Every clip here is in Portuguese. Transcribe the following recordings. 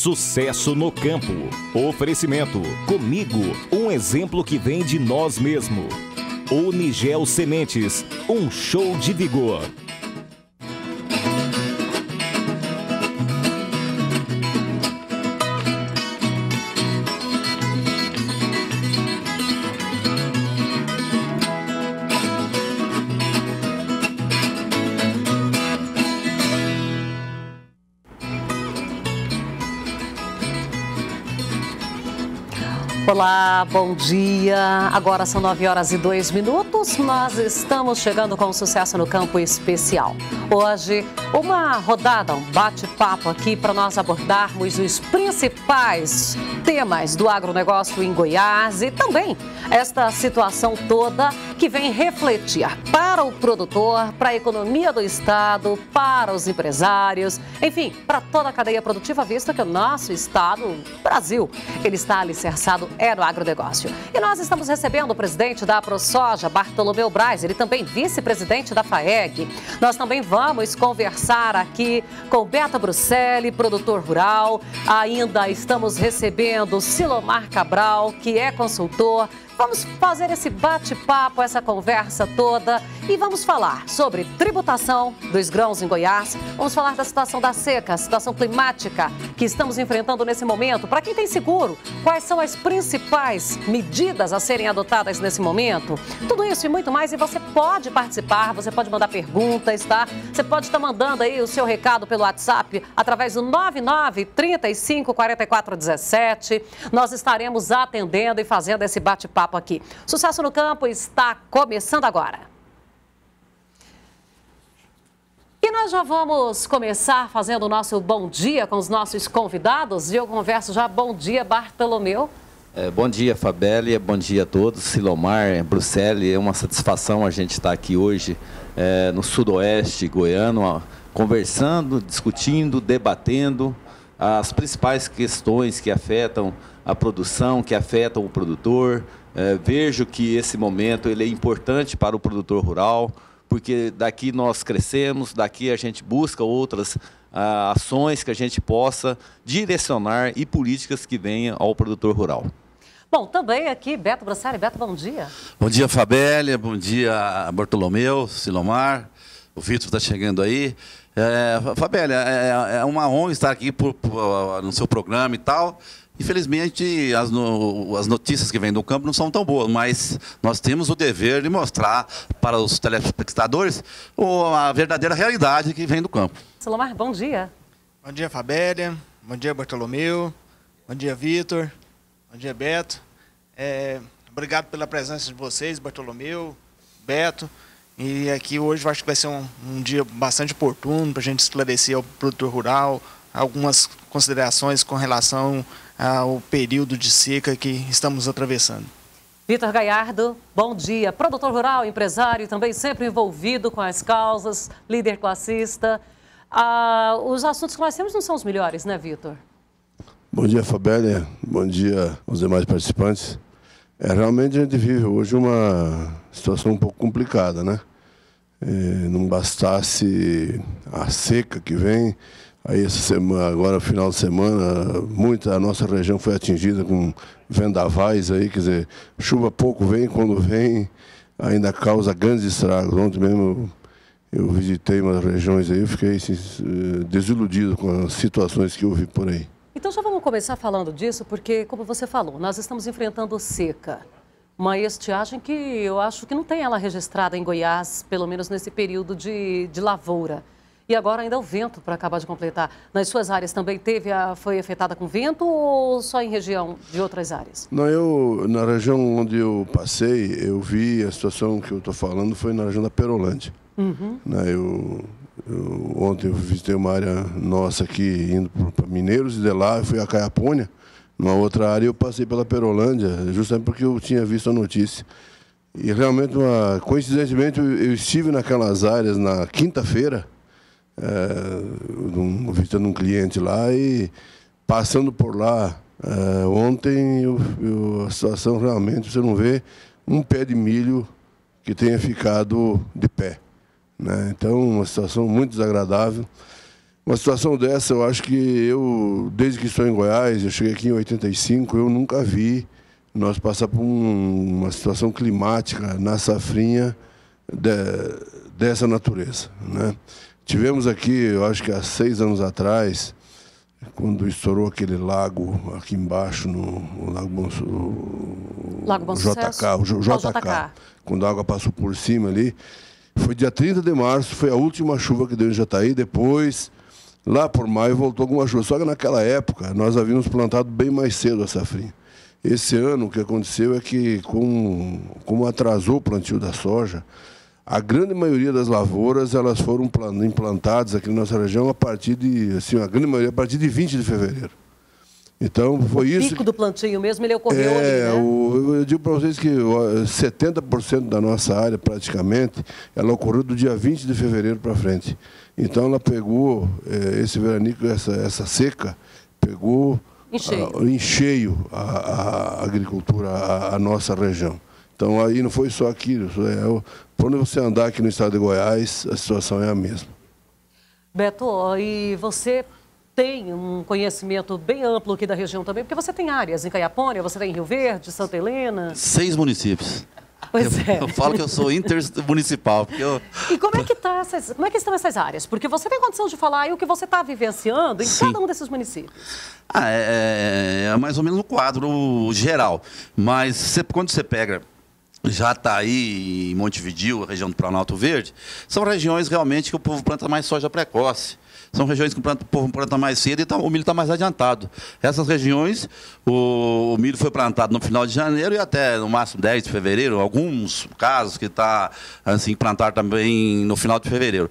Sucesso no campo. Oferecimento. Comigo, um exemplo que vem de nós mesmos. Unigel Sementes, um show de vigor. Olá, bom dia. Agora são 9h02. Nós estamos chegando com um Sucesso no Campo especial. Hoje, uma rodada, um bate-papo aqui para nós abordarmos os principais temas do agronegócio em Goiás e também esta situação toda que vem refletir para o produtor, para a economia do estado, para os empresários, enfim, para toda a cadeia produtiva, visto que o nosso estado, o Brasil, ele está alicerçado no agronegócio. E nós estamos recebendo o presidente da ProSoja, Bartolomeu Braz, ele também vice-presidente da FAEG. Nós também vamos conversar aqui com Beto Bruselli, produtor rural. Ainda estamos recebendo Silomar Cabral, que é consultor. Vamos fazer esse bate-papo, essa conversa toda e vamos falar sobre tributação dos grãos em Goiás. Vamos falar da situação da seca, situação climática que estamos enfrentando nesse momento. Para quem tem seguro, quais são as principais medidas a serem adotadas nesse momento? Tudo isso e muito mais, e você pode participar, você pode mandar perguntas, tá? Você pode estar mandando aí o seu recado pelo WhatsApp através do 99354417. Nós estaremos atendendo e fazendo esse bate-papo aqui. Sucesso no Campo está começando agora. E nós já vamos começar fazendo o nosso bom dia com os nossos convidados. E eu converso já. Bom dia, Bartolomeu. Bom dia, Fabélia. Bom dia a todos. Silomar, Bruselli, é uma satisfação a gente estar aqui hoje no sudoeste goiano, conversando, discutindo, debatendo as principais questões que afetam a produção, que afetam o produtor. Vejo que esse momento ele é importante para o produtor rural, porque daqui nós crescemos, daqui a gente busca outras ações que a gente possa direcionar e políticas que venham ao produtor rural. Bom, também aqui, Beto Bruselli. Beto, bom dia. Bom dia, Fabélia. Bom dia, Bartolomeu, Silomar. O Vitor está chegando aí. Fabélia, é uma honra estar aqui no seu programa e tal. Infelizmente, as notícias que vêm do campo não são tão boas, mas nós temos o dever de mostrar para os telespectadores a verdadeira realidade que vem do campo. Silomar, bom dia. Bom dia, Fabélia. Bom dia, Bartolomeu. Bom dia, Vitor. Bom dia, Beto. Obrigado pela presença de vocês, Bartolomeu, Beto. E aqui hoje eu acho que vai ser um dia bastante oportuno para a gente esclarecer ao produtor rural algumas considerações com relação ao período de seca que estamos atravessando. Vitor Gaiardo, bom dia. Produtor rural, empresário, também sempre envolvido com as causas, líder classista. Os assuntos que nós temos não são os melhores, né, Vitor? Bom dia, Fabélia. Bom dia aos demais participantes. Realmente a gente vive hoje uma situação um pouco complicada, né? Não bastasse a seca que vem, aí essa semana, agora final de semana, a nossa região foi atingida com vendavais aí, quer dizer, chuva pouco vem, quando vem ainda causa grandes estragos. Ontem mesmo eu visitei umas regiões aí, eu fiquei assim, desiludido com as situações que eu vi por aí. Então já vamos começar falando disso, porque, como você falou, nós estamos enfrentando seca. Uma estiagem que eu acho que não tem ela registrada em Goiás, pelo menos nesse período de lavoura. E agora ainda o vento, para acabar de completar. Nas suas áreas também foi afetada com vento ou só em região de outras áreas? Não, na região onde eu passei, eu vi a situação que eu estou falando foi na região da Perolândia. Uhum. Ontem eu visitei uma área nossa aqui, indo para Mineiros, e de lá eu fui a Caiapônia. Numa outra área eu passei pela Perolândia, justamente porque eu tinha visto a notícia. E realmente, coincidentemente, eu estive naquelas áreas na quinta-feira, visitando um cliente lá e passando por lá. Ontem a situação realmente, você não vê um pé de milho que tenha ficado de pé, né? Então, uma situação muito desagradável. Uma situação dessa, eu acho que desde que estou em Goiás, eu cheguei aqui em 85, eu nunca vi nós passar por uma situação climática na safrinha dessa natureza, né? Tivemos aqui, eu acho que há 6 anos atrás, quando estourou aquele lago aqui embaixo, no Lago Bom Sucesso, o JK, quando a água passou por cima ali, foi dia 30 de março, foi a última chuva que deu em Jataí, depois, lá por maio, voltou com uma chuva. Só que naquela época, nós havíamos plantado bem mais cedo a safrinha. Esse ano, o que aconteceu é que, como atrasou o plantio da soja, a grande maioria das lavouras elas foram implantadas aqui na nossa região a partir de, assim, a grande maioria a partir de 20 de fevereiro. Então, foi isso. O pico do plantio mesmo, ele ocorreu ali, né? Eu digo para vocês que 70% da nossa área, praticamente, ela ocorreu do dia 20 de fevereiro para frente. Então, ela pegou esse veranico, essa seca, pegou em cheio a agricultura, a nossa região. Então, aí não foi só aqui. Por onde você andar aqui no estado de Goiás, a situação é a mesma. Beto, e você tem um conhecimento bem amplo aqui da região também, porque você tem áreas em Caiapônia, você tem em Rio Verde, Santa Helena. 6 municípios. Pois Eu falo que eu sou intermunicipal. E como é que estão essas áreas? Porque você tem condição de falar aí o que você está vivenciando em cada um desses municípios. É mais ou menos o quadro geral. Mas quando você pega Jataí e Montevidéu, a região do Planalto Verde, são regiões realmente que o povo planta mais soja precoce. São regiões que o povo planta mais cedo e o milho está mais adiantado. Essas regiões, o milho foi plantado no final de janeiro e até no máximo 10 de fevereiro. Alguns casos que está assim, plantar também no final de fevereiro.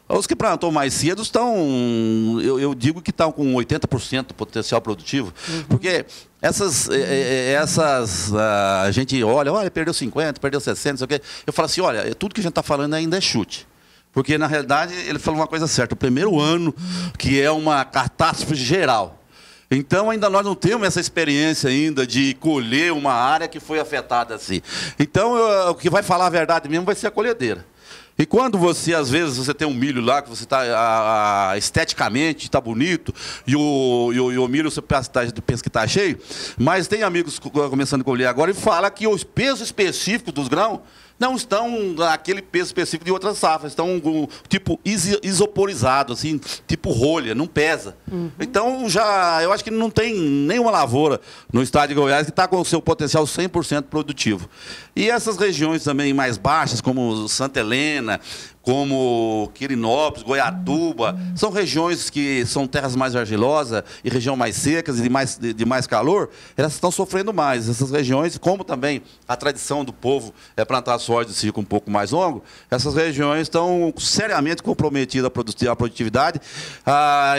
Os que plantou mais cedo estão, eu digo que estão com 80% do potencial produtivo, porque a gente olha, perdeu 50, perdeu 60, não sei o quê. Eu falo assim, olha, tudo que a gente está falando ainda é chute. Porque, na realidade, ele falou uma coisa certa. O primeiro ano, que é uma catástrofe geral. Então, ainda nós não temos essa experiência ainda de colher uma área que foi afetada assim. Então, o que vai falar a verdade mesmo vai ser a colhedeira. E quando você, às vezes, você tem um milho lá que você está esteticamente está bonito e o milho você pensa que está cheio, mas tem amigos começando a colher agora e fala que os pesos específicos dos grãos não estão naquele peso específico de outras safras, estão tipo isoporizado, assim, tipo rolha, não pesa. Então, eu acho que não tem nenhuma lavoura no estado de Goiás que está com o seu potencial 100% produtivo. E essas regiões também mais baixas, como Santa Helena, como Quirinópolis, Goiatuba, são regiões que são terras mais argilosas e regiões mais secas e de mais calor, elas estão sofrendo mais. Essas regiões, como também a tradição do povo é plantar soja de ciclo um pouco mais longo, essas regiões estão seriamente comprometidas à produtividade.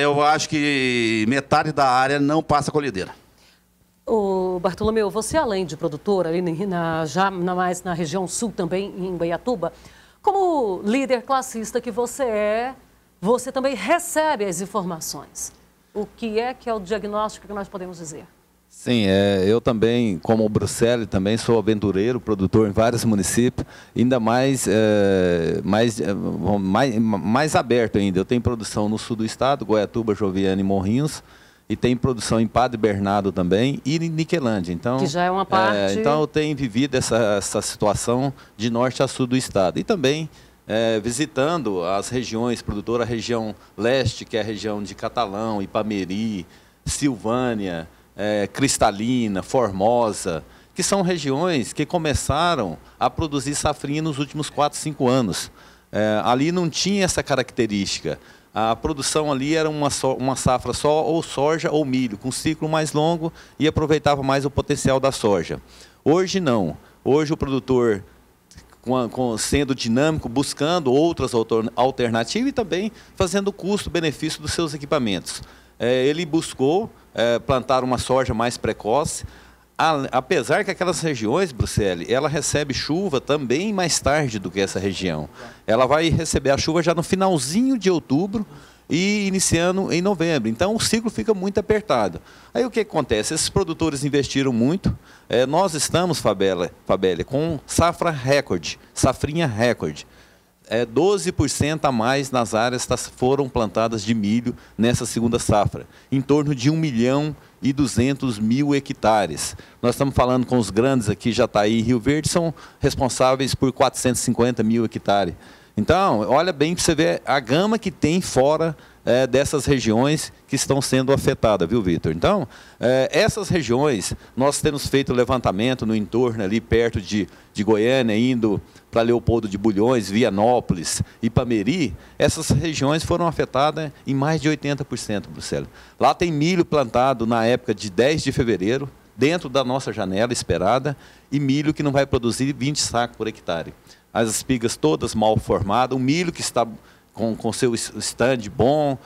Eu acho que metade da área não passa colhedeira. Ô, Bartolomeu, você além de produtor, ali mais na região sul também, em Goiatuba, como líder classista que você é, você também recebe as informações. O que é o diagnóstico que nós podemos dizer? Sim, eu também, como o Bruxelles, também sou aventureiro, produtor em vários municípios, ainda mais aberto ainda. Eu tenho produção no sul do estado, Goiatuba, Joviana e Morrinhos, e tem produção em Padre Bernardo também e em Niquelândia. Então, que já é uma parte... então eu tenho vivido essa situação de norte a sul do estado. E também visitando as regiões produtoras, a região leste, que é a região de Catalão, Ipameri, Silvânia, Cristalina, Formosa, que são regiões que começaram a produzir safrinha nos últimos 4, 5 anos. Ali não tinha essa característica. A produção ali era uma safra só, ou soja ou milho, com ciclo mais longo e aproveitava mais o potencial da soja. Hoje não. Hoje o produtor, sendo dinâmico, buscando outras alternativas e também fazendo o custo-benefício dos seus equipamentos. Ele buscou plantar uma soja mais precoce, apesar que aquelas regiões, Bruxelles, ela recebe chuva também mais tarde do que essa região. Ela vai receber a chuva já no finalzinho de outubro e iniciando em novembro. Então o ciclo fica muito apertado. Aí o que acontece? Esses produtores investiram muito. Nós estamos, Fabélia, com safrinha recorde. 12% a mais nas áreas foram plantadas de milho nessa segunda safra, em torno de 1.200.000 hectares. Nós estamos falando com os grandes aqui, Jataí e Rio Verde, são responsáveis por 450.000 hectares. Então, olha bem para você ver a gama que tem fora dessas regiões que estão sendo afetadas, viu, Vitor? Então, essas regiões, nós temos feito levantamento no entorno ali, perto de Goiânia, indo para Leopoldo de Bulhões, Vianópolis, Ipameri, essas regiões foram afetadas em mais de 80%, Bruxelas. Lá tem milho plantado na época de 10 de fevereiro, dentro da nossa janela esperada, e milho que não vai produzir 20 sacos por hectare. As espigas todas mal formadas, o milho que está com seu stand bom,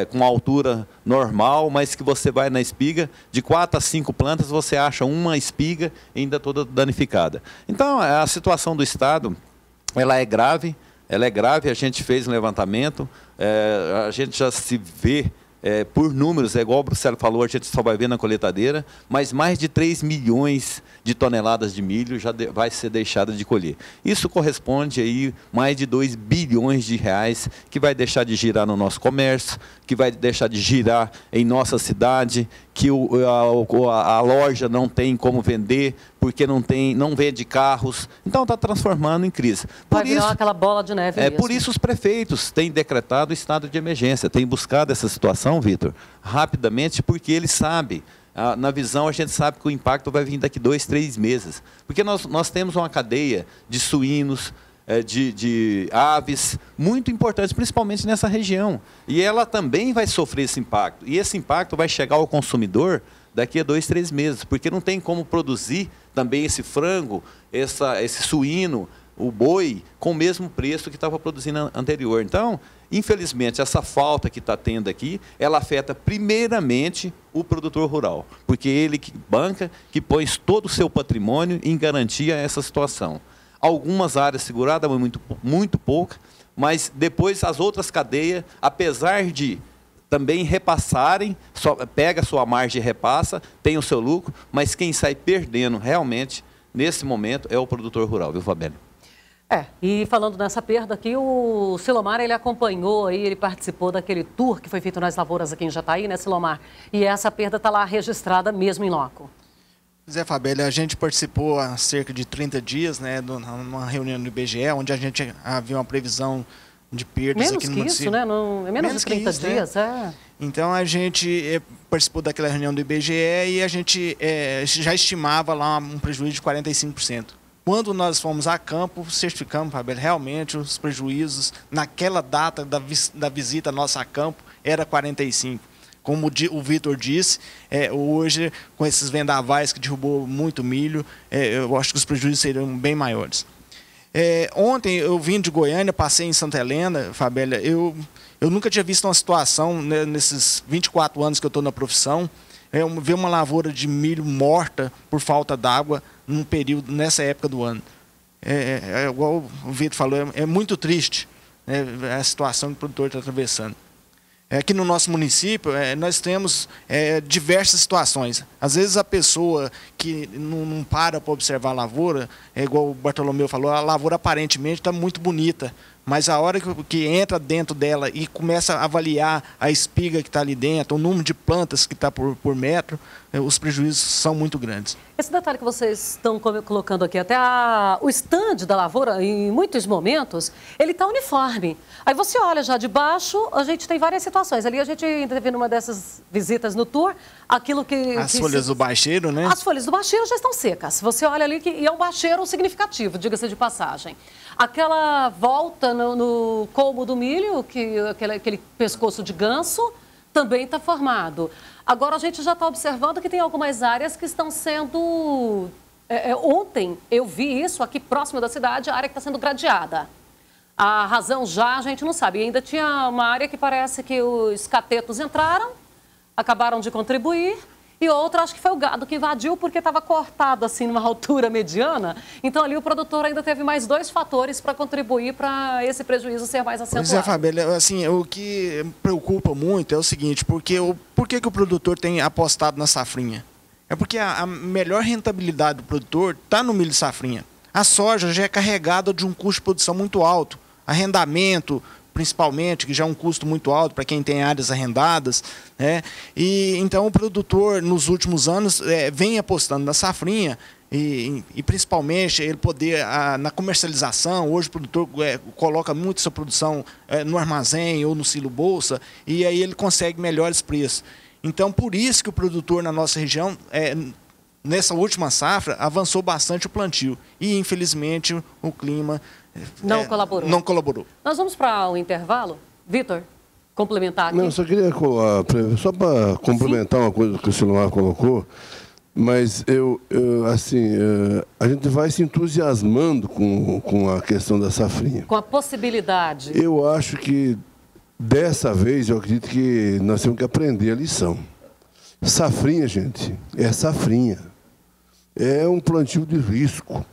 com altura normal, mas que você vai na espiga, de 4 a 5 plantas, você acha uma espiga ainda toda danificada. Então, a situação do Estado, ela é grave, a gente fez um levantamento, a gente já se vê por números, igual o Bruxelas falou, a gente só vai ver na colheitadeira, mas mais de 3 milhões de toneladas de milho já vai ser deixada de colher. Isso corresponde aí mais de 2 bilhões de reais que vai deixar de girar no nosso comércio, que vai deixar de girar em nossa cidade, que a loja não tem como vender, porque não vende carros. Então está transformando em crise. Vai virar aquela bola de neve mesmo. Por isso os prefeitos têm decretado estado de emergência, têm buscado essa situação, Vitor, rapidamente, porque eles sabem. Na visão, a gente sabe que o impacto vai vir daqui 2, 3 meses. Porque nós temos uma cadeia de suínos, de aves, muito importantes, principalmente nessa região. E ela também vai sofrer esse impacto. E esse impacto vai chegar ao consumidor daqui a 2, 3 meses. Porque não tem como produzir também esse frango, esse suíno, o boi, com o mesmo preço que estava produzindo anterior. Então, infelizmente, essa falta que está tendo aqui, ela afeta primeiramente o produtor rural, porque ele que banca, que põe todo o seu patrimônio em garantia a essa situação. Algumas áreas seguradas, mas muito pouca, mas depois as outras cadeias, apesar de também repassarem, pega a sua margem e repassa, tem o seu lucro, mas quem sai perdendo realmente, nesse momento, é o produtor rural, viu, Fabélia? E falando nessa perda aqui, o Silomar, ele acompanhou aí, ele participou daquele tour que foi feito nas lavouras aqui em Jataí, né, Silomar? E essa perda está lá registrada mesmo em loco. Zé Fabélia, a gente participou há cerca de 30 dias, né, numa reunião do IBGE, onde a gente havia uma previsão de perdas aqui no município. Menos que isso, né? Não, é menos de 30 dias, né? Então, a gente participou daquela reunião do IBGE e a gente já estimava lá um prejuízo de 45%. Quando nós fomos a campo, certificamos, Fabélia, realmente os prejuízos naquela data da visita nossa a campo era 45%. Como o Vitor disse, hoje, com esses vendavais que derrubou muito milho, eu acho que os prejuízos seriam bem maiores. Ontem, eu vim de Goiânia, passei em Santa Helena, Fabélia, eu nunca tinha visto uma situação, né, nesses 24 anos que eu estou na profissão, ver uma lavoura de milho morta por falta d'água nessa época do ano. Igual o Vitor falou, é muito triste, né, a situação que o produtor está atravessando. Aqui no nosso município, nós temos diversas situações. Às vezes a pessoa que não para observar a lavoura, igual o Bartolomeu falou, a lavoura aparentemente está muito bonita, mas a hora que entra dentro dela e começa a avaliar a espiga que está ali dentro, o número de plantas que está por metro, os prejuízos são muito grandes. Esse detalhe que vocês estão colocando aqui, até o estande da lavoura, em muitos momentos, ele está uniforme. Aí você olha já de baixo, a gente tem várias situações. Ali a gente teve numa dessas visitas no tour, aquilo que... As folhas do bacheiro, né? As folhas do bacheiro já estão secas. Você olha ali e é um bacheiro significativo, diga-se de passagem. Aquela volta no colmo do milho, aquele pescoço de ganso, também está formado. Agora a gente já está observando que tem algumas áreas que estão sendo... ontem eu vi isso aqui próximo da cidade, a área que está sendo gradeada. A razão já a gente não sabe. E ainda tinha uma área que parece que os catetos entraram, acabaram de contribuir, e outra, acho que foi o gado que invadiu porque estava cortado assim numa altura mediana. Então ali o produtor ainda teve mais 2 fatores para contribuir para esse prejuízo ser mais acentuado. Pois é, Fabélia, assim, o que preocupa muito é o seguinte, por que o produtor tem apostado na safrinha? É porque a melhor rentabilidade do produtor está no milho safrinha. A soja já é carregada de um custo de produção muito alto. arrendamento, principalmente, que já é um custo muito alto para quem tem áreas arrendadas, né? E então o produtor, nos últimos anos, vem apostando na safrinha e principalmente ele poder, na comercialização. Hoje o produtor coloca muito sua produção no armazém ou no silo bolsa, e aí ele consegue melhores preços. Então, por isso que o produtor na nossa região, nessa última safra, avançou bastante o plantio. E, infelizmente, o clima não colaborou. Nós vamos para o intervalo. Vitor, complementar aqui. Não, só queria, só para complementar uma coisa que o Silomar colocou, mas a gente vai se entusiasmando com a questão da safrinha. Com a possibilidade. Eu acho que, dessa vez, eu acredito que nós temos que aprender a lição. Safrinha, gente, é safrinha. É um plantio de risco.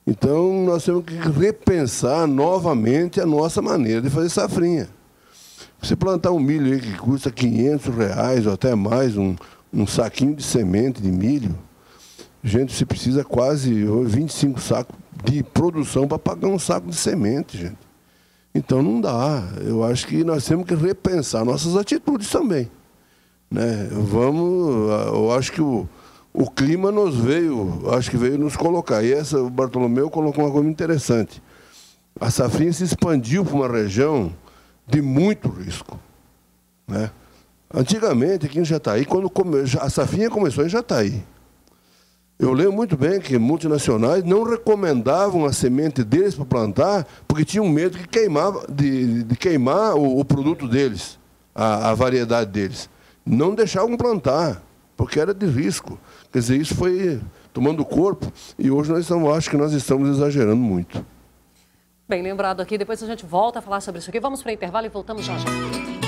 Então, nós temos que repensar novamente a nossa maneira de fazer safrinha. Você plantar um milho aí que custa R$500 ou até mais, um saquinho de semente de milho, gente, você precisa quase 25 sacos de produção para pagar um saco de semente, gente. Então, não dá. Eu acho que nós temos que repensar nossas atitudes também, né? Eu acho que o clima veio nos colocar. E o Bartolomeu colocou uma coisa interessante. A safrinha se expandiu para uma região de muito risco, né? Antigamente, aqui em Jataí, quando a safrinha começou em Jataí, eu lembro muito bem que multinacionais não recomendavam a semente deles para plantar, porque tinham medo de queimar o produto deles, a variedade deles. Não deixavam plantar, porque era de risco. Quer dizer, isso foi tomando corpo, e hoje acho que nós estamos exagerando muito. Bem lembrado aqui, depois a gente volta a falar sobre isso aqui. Vamos para o intervalo e voltamos já já.